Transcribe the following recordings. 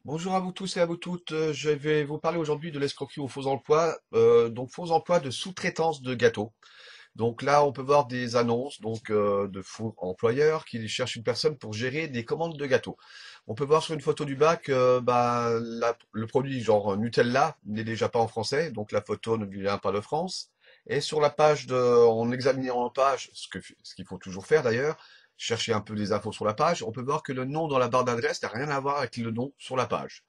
Bonjour à vous tous et à vous toutes. Je vais vous parler aujourd'hui de l'escroquerie aux faux emplois, donc faux emplois de sous-traitance de gâteaux. Donc là, on peut voir des annonces de faux employeurs qui cherchent une personne pour gérer des commandes de gâteaux. On peut voir sur une photo du bac, le produit genre Nutella n'est déjà pas en français, donc la photo ne vient pas de France. Et sur la page en examinant la page, ce qu'il faut toujours faire d'ailleurs, chercher un peu des infos sur la page, on peut voir que le nom dans la barre d'adresse n'a rien à voir avec le nom sur la page.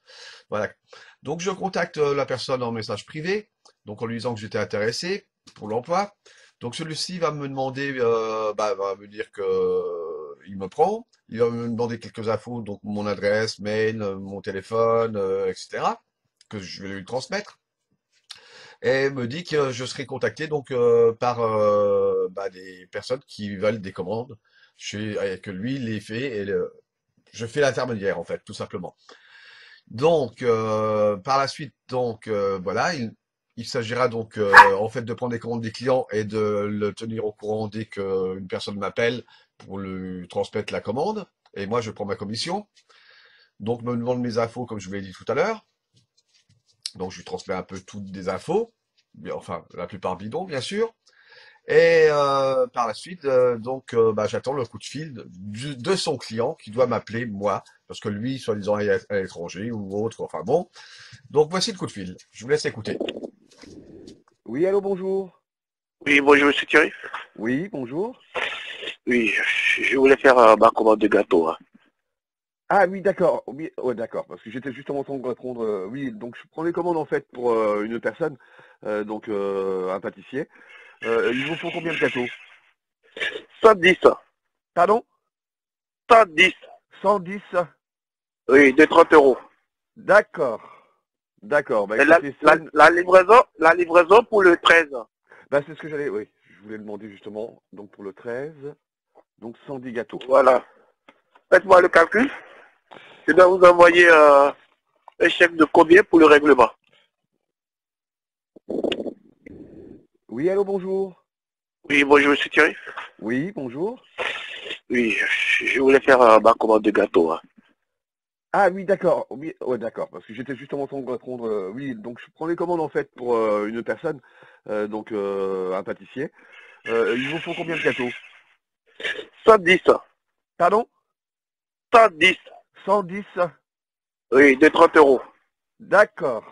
Voilà. Donc je contacte la personne en message privé, donc en lui disant que j'étais intéressé pour l'emploi. Donc celui-ci va me demander, va me dire que il me prend. Il va me demander quelques infos, donc mon adresse, mail, mon téléphone, etc., que je vais lui transmettre. Et me dit que je serai contacté par des personnes qui veulent des commandes et que lui les fait et je fais l'intermédiaire en fait, tout simplement. Par la suite, voilà, il s'agira en fait de prendre les commandes des clients et de le tenir au courant dès qu'une personne m'appelle pour lui transmettre la commande. Et moi, je prends ma commission. Donc, me demande mes infos, comme je vous l'ai dit tout à l'heure. Donc, je lui transmets un peu toutes des infos, enfin, la plupart bidons, bien sûr. Et par la suite, j'attends le coup de fil de son client qui doit m'appeler moi, parce que lui, soi-disant, est à l'étranger ou autre. Enfin bon. Donc voici le coup de fil. Je vous laisse écouter. Oui, allô, bonjour. Oui, bonjour, monsieur Thierry. Oui, bonjour. Oui, je voulais faire ma commande de gâteau, hein. Ah oui, d'accord. Oui, ouais, d'accord. Parce que j'étais justement en train de répondre. Oui, donc je prends les commandes en fait pour une personne, un pâtissier. Il vous faut combien de gâteaux? 110, Pardon? 110, 110. oui, de 30 euros. D'accord. D'accord. Bah Et écoutez, ça, la livraison pour le 13. bah c'est ce que j'allais. Oui, je voulais demander justement. Donc pour le 13, donc 110 gâteaux. Voilà. Faites-moi le calcul. Je dois vous envoyer un chèque de combien pour le règlement? Oui, allô, bonjour. Oui, bonjour, monsieur Thierry. Oui, bonjour. Oui, je voulais faire ma commande de gâteau, hein. Ah oui, d'accord. Oui, ouais, d'accord. Parce que j'étais justement en train de répondre. Oui, donc je prends les commandes en fait pour une personne, un pâtissier. Il vous faut combien de gâteaux? 110, Pardon? 110, 110. oui, de 30 euros. D'accord.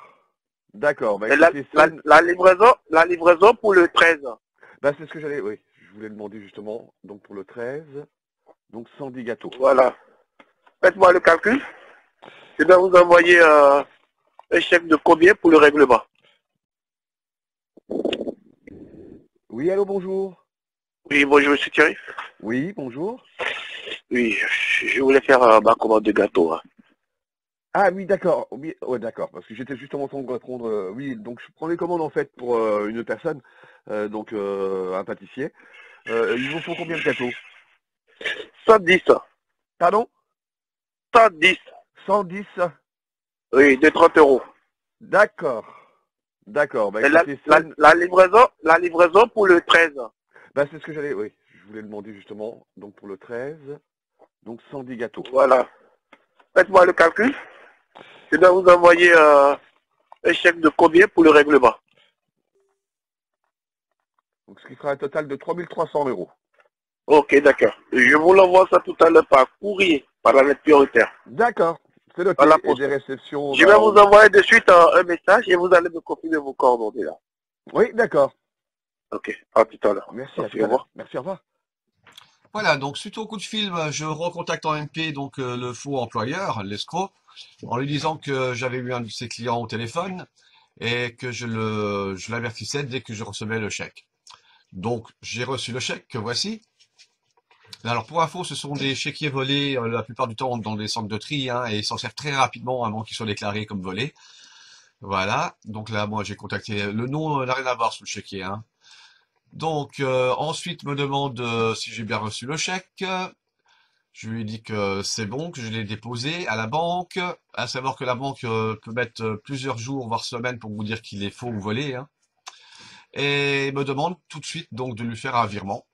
D'accord. Bah Et écoutez, ça, la livraison pour le 13. bah c'est ce que j'allais. Oui, je voulais demander justement. Donc pour le 13, donc 110 gâteaux. Voilà. Faites-moi le calcul. Je dois vous envoyer un chèque de combien pour le règlement? Oui, allô, bonjour. Oui, bonjour, monsieur Thierry. Oui, bonjour. Oui, je voulais faire ma commande de gâteau, hein. Ah oui, d'accord. Oui, ouais, d'accord. Parce que j'étais justement en train de répondre. Oui, donc je prends les commandes en fait pour une personne, un pâtissier. Il vous faut combien de gâteaux? 110, Pardon? 110, 110. oui, de 30 euros. D'accord. D'accord. Bah Et écoutez, ça, la livraison pour le 13. bah c'est ce que j'allais. Oui, je voulais demander justement. Donc pour le 13, donc 110 gâteaux. Voilà. Faites-moi le calcul. Je dois vous envoyer un chèque de combien pour le règlement? Donc ce qui fera un total de 3 300 euros. Ok, d'accord. Je vous l'envoie ça tout à l'heure par courrier, par la lettre prioritaire, D'accord. C'est à la noté. Et des poste. réceptions, Je vais bah vous envoyer de suite un message et vous allez me confirmer vos coordonnées là. oui, d'accord. Ok, à tout à l'heure. Merci, à tout Merci, au à l'heure. revoir. Merci, au revoir. Voilà, donc suite au coup de fil, je recontacte en MP le faux employeur, l'escroc, en lui disant que j'avais eu un de ses clients au téléphone et que je l'avertissais dès que je recevais le chèque. Donc j'ai reçu le chèque que voici. Alors pour info, ce sont des chéquiers volés la plupart du temps dans des centres de tri hein, et ils s'en servent très rapidement avant qu'ils soient déclarés comme volés. Voilà, donc là moi j'ai contacté, le nom n'a rien à voir sur le chéquier. Hein. Ensuite me demande si j'ai bien reçu le chèque. Je lui ai dit que c'est bon, que je l'ai déposé à la banque. À savoir que la banque peut mettre plusieurs jours, voire semaines pour vous dire qu'il est faux ou volé. Hein. Et il me demande tout de suite donc de lui faire un virement.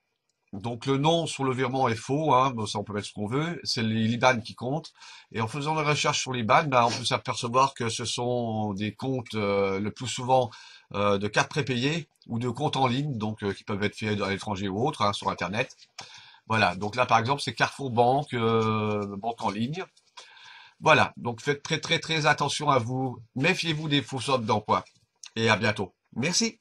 Donc le nom sur le virement est faux, hein, bon, ça on peut mettre ce qu'on veut, c'est l'IBAN qui compte. Et en faisant des recherches sur l'IBAN, ben, on peut s'apercevoir que ce sont des comptes le plus souvent de cartes prépayées ou de comptes en ligne, donc qui peuvent être faits à l'étranger ou autre, hein, sur Internet. Voilà, donc là par exemple c'est Carrefour Banque, banque en ligne. Voilà, donc faites très très très attention à vous, méfiez-vous des faux offres d'emploi. Et à bientôt. Merci.